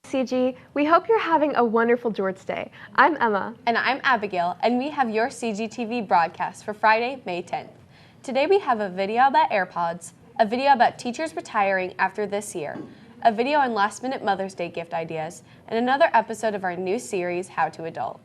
CG, we hope you're having a wonderful George Day. I'm Emma. And I'm Abigail, and we have your CGTV broadcast for Friday, May 10th. Today we have a video about Airpods, a video about teachers retiring after this year, a video on last-minute Mother's Day gift ideas, and another episode of our new series, How to Adult.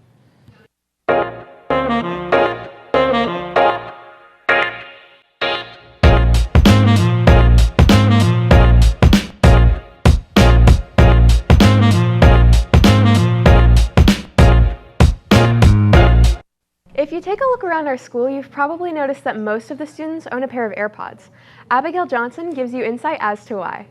If you take a look around our school, you've probably noticed that most of the students own a pair of Airpods. Abigail Johnson gives you insight as to why.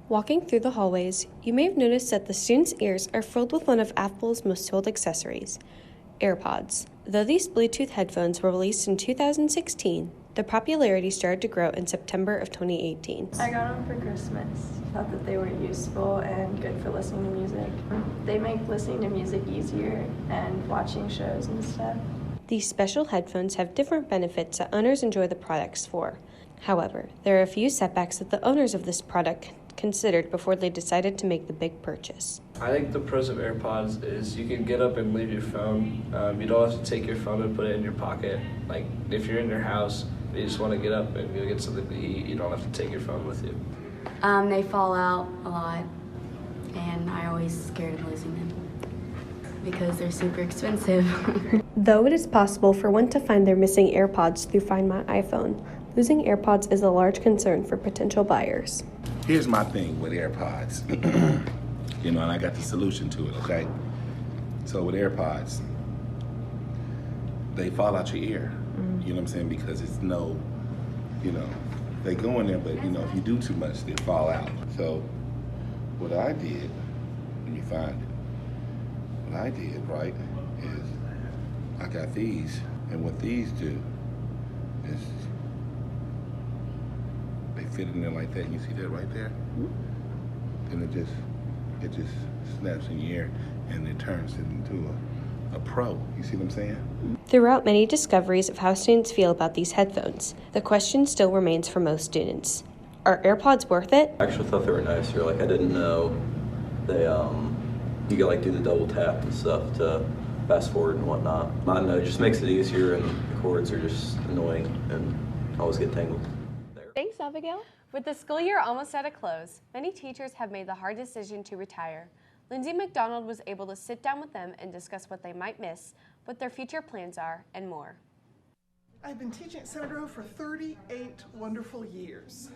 Walking through the hallways, you may have noticed that the students' ears are filled with one of Apple's most sold accessories, Airpods. Though these Bluetooth headphones were released in 2016, the popularity started to grow in September of 2018. I got them for Christmas. Thought that they were useful and good for listening to music. They make listening to music easier and watching shows and stuff. These special headphones have different benefits that owners enjoy the products for. However, there are a few setbacks that the owners of this product considered before they decided to make the big purchase. I think the pros of AirPods is you can get up and leave your phone. You don't have to take your phone and put it in your pocket. Like if you're in your house, you just want to get up and go get something to eat, you don't have to take your phone with you. They fall out a lot, and I'm always scared of losing them because they're super expensive. Though it is possible for one to find their missing AirPods through Find My iPhone, losing AirPods is a large concern for potential buyers. Here's my thing with AirPods, and I got the solution to it, okay? So with AirPods, they fall out your ear, you know what I'm saying? Because it's they go in there, but if you do too much, they fall out. So what I did, let me find it. What I did, right, is I got these, and what these do is they fit in there like that. You see that right there? And it just snaps in your ear, and it turns it into a pro. You see what I'm saying? Throughout many discoveries of how students feel about these headphones, the question still remains for most students. Are AirPods worth it? I actually thought they were nicer. I didn't know they, you could do the double tap and stuff to fast forward and whatnot. I don't know, it just makes it easier, and the cords are just annoying and I always get tangled. Thanks, Abigail. With the school year almost at a close, many teachers have made the hard decision to retire. Lindsay McDonald was able to sit down with them and discuss what they might miss, what their future plans are, and more. I've been teaching at Center Grove for 38 wonderful years.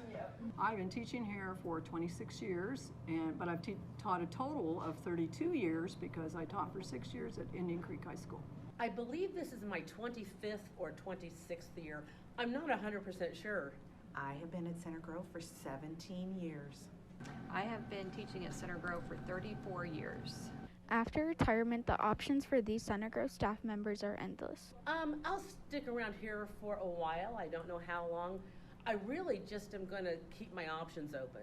I've been teaching here for 26 years, but I've taught a total of 32 years because I taught for 6 years at Indian Creek High School. I believe this is my 25th or 26th year. I'm not 100% sure. I have been at Center Grove for 17 years. I have been teaching at Center Grove for 34 years. After retirement, the options for these Center Grove staff members are endless. I'll stick around here for a while. I don't know how long. I really just am going to keep my options open.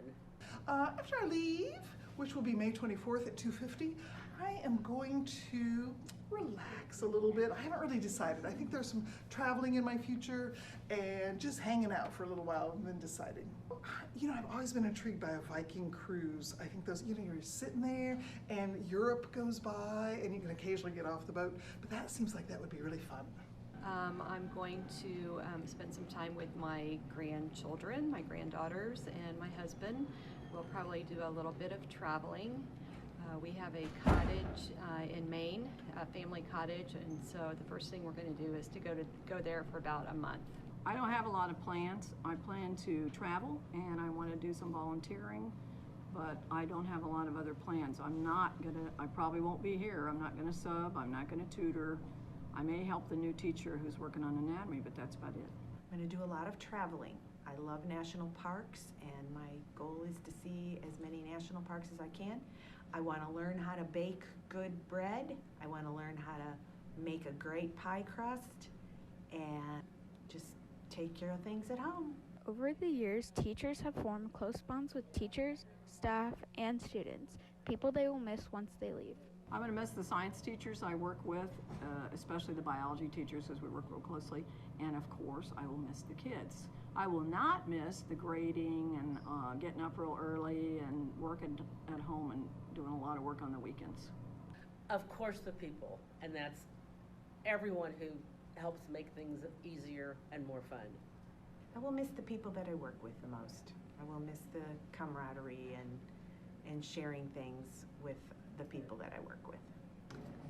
After I leave, which will be May 24th at 2:50, I am going to relax a little bit. I haven't really decided. I think there's some traveling in my future and just hanging out for a little while and then deciding. I've always been intrigued by a Viking cruise. I think those, you're sitting there and Europe goes by and you can occasionally get off the boat, but that seems like that would be really fun. I'm going to spend some time with my grandchildren, my granddaughters, and my husband. We'll probably do a little bit of traveling. We have a cottage in Maine, a family cottage, and so the first thing we're going to do is to go there for about a month. I don't have a lot of plans. I plan to travel and I want to do some volunteering, but I don't have a lot of other plans. I probably won't be here. I'm not going to sub, I'm not going to tutor. I may help the new teacher who's working on anatomy, but that's about it. I'm going to do a lot of traveling. I love national parks, and my goal is to see as many national parks as I can. I want to learn how to bake good bread. I want to learn how to make a great pie crust and just take care of things at home. Over the years, teachers have formed close bonds with teachers, staff, and students, people they will miss once they leave. I'm going to miss the science teachers I work with, especially the biology teachers, because we work real closely. And of course, I will miss the kids. I will not miss the grading and getting up real early and working at home and doing a lot of work on the weekends. Of course, the people, and that's everyone who helps make things easier and more fun. I will miss the people that I work with the most. I will miss the camaraderie and sharing things with the people that I work with.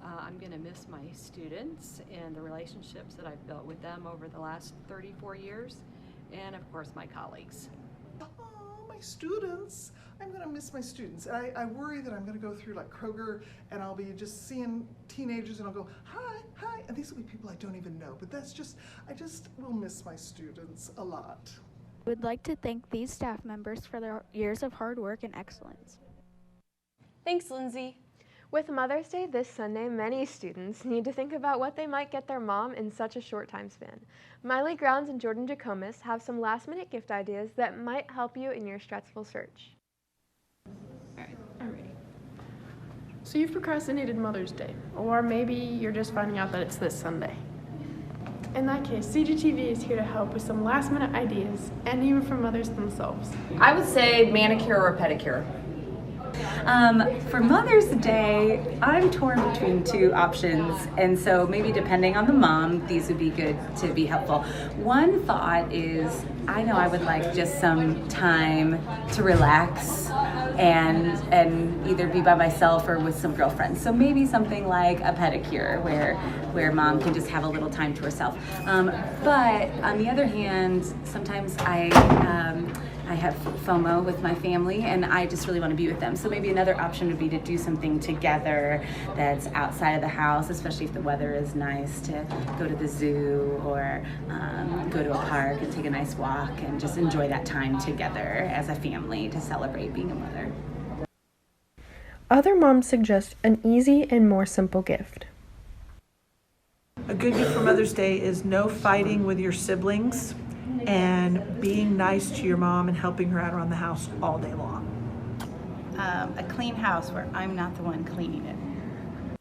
I'm going to miss my students and the relationships that I've built with them over the last 34 years, and of course my colleagues. Oh, my students. I'm going to miss my students. And I worry that I'm going to go through like Kroger and I'll be just seeing teenagers and I'll go, hi, hi. And these will be people I don't even know. But I just will miss my students a lot. I would like to thank these staff members for their years of hard work and excellence. Thanks, Lindsay. With Mother's Day this Sunday, many students need to think about what they might get their mom in such a short time span. Miley Grounds and Jordan Jacobus have some last-minute gift ideas that might help you in your stressful search. Alright, I'm ready. So you've procrastinated Mother's Day, or maybe you're just finding out that it's this Sunday. In that case, CGTV is here to help with some last-minute ideas, and even for mothers themselves. I would say manicure or pedicure. For Mother's Day, I'm torn between two options, and so maybe depending on the mom, these would be good to be helpful. One thought is, I know I would like just some time to relax and either be by myself or with some girlfriends. So maybe something like a pedicure where mom can just have a little time to herself. But on the other hand, sometimes I have FOMO with my family and I just really want to be with them. So maybe another option would be to do something together that's outside of the house, especially if the weather is nice, to go to the zoo or go to a park and take a nice walk and just enjoy that time together as a family to celebrate being a mother. Other moms suggest an easy and more simple gift. A good gift for Mother's Day is no fighting with your siblings and being nice to your mom and helping her out around the house all day long. A clean house where I'm not the one cleaning it.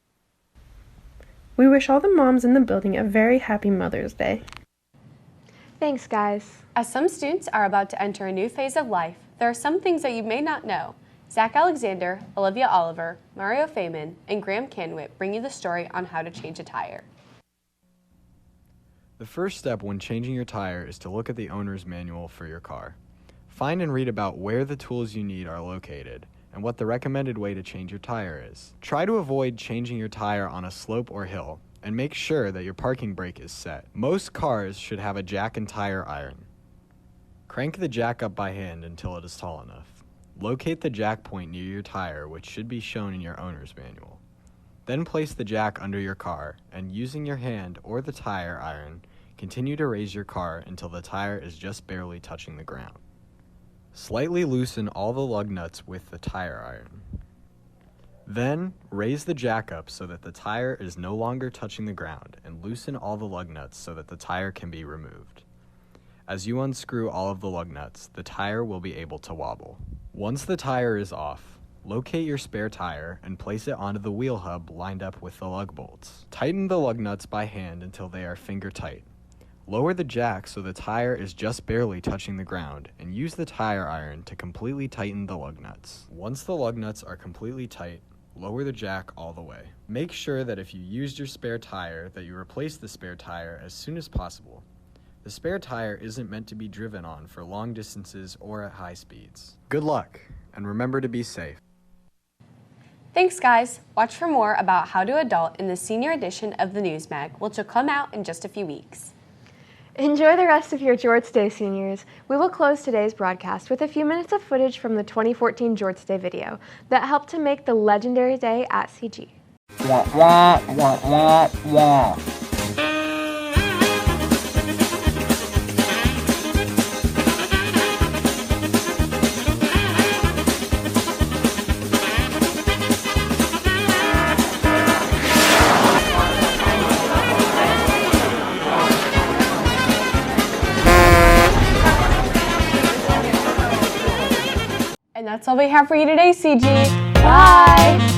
We wish all the moms in the building a very happy Mother's Day. Thanks, guys. As some students are about to enter a new phase of life, there are some things that you may not know. Zach Alexander, Olivia Oliver, Mario Feynman, and Graham Canwit bring you the story on how to change a tire. The first step when changing your tire is to look at the owner's manual for your car. Find and read about where the tools you need are located and what the recommended way to change your tire is. Try to avoid changing your tire on a slope or hill, and make sure that your parking brake is set. Most cars should have a jack and tire iron. Crank the jack up by hand until it is tall enough. Locate the jack point near your tire, which should be shown in your owner's manual. Then place the jack under your car, and using your hand or the tire iron, continue to raise your car until the tire is just barely touching the ground. Slightly loosen all the lug nuts with the tire iron. Then, raise the jack up so that the tire is no longer touching the ground, and loosen all the lug nuts so that the tire can be removed. As you unscrew all of the lug nuts, the tire will be able to wobble. Once the tire is off, locate your spare tire and place it onto the wheel hub lined up with the lug bolts. Tighten the lug nuts by hand until they are finger tight. Lower the jack so the tire is just barely touching the ground, and use the tire iron to completely tighten the lug nuts. Once the lug nuts are completely tight, lower the jack all the way. Make sure that if you used your spare tire that you replace the spare tire as soon as possible. The spare tire isn't meant to be driven on for long distances or at high speeds. Good luck, and remember to be safe. Thanks, guys. Watch for more about how to adult in the senior edition of the News Mag, which will come out in just a few weeks. Enjoy the rest of your Jorts Day, seniors. We will close today's broadcast with a few minutes of footage from the 2014 Jorts Day video that helped to make the legendary day at CG. Wah, wah, wah, wah, wah. And that's all we have for you today, CG. Bye!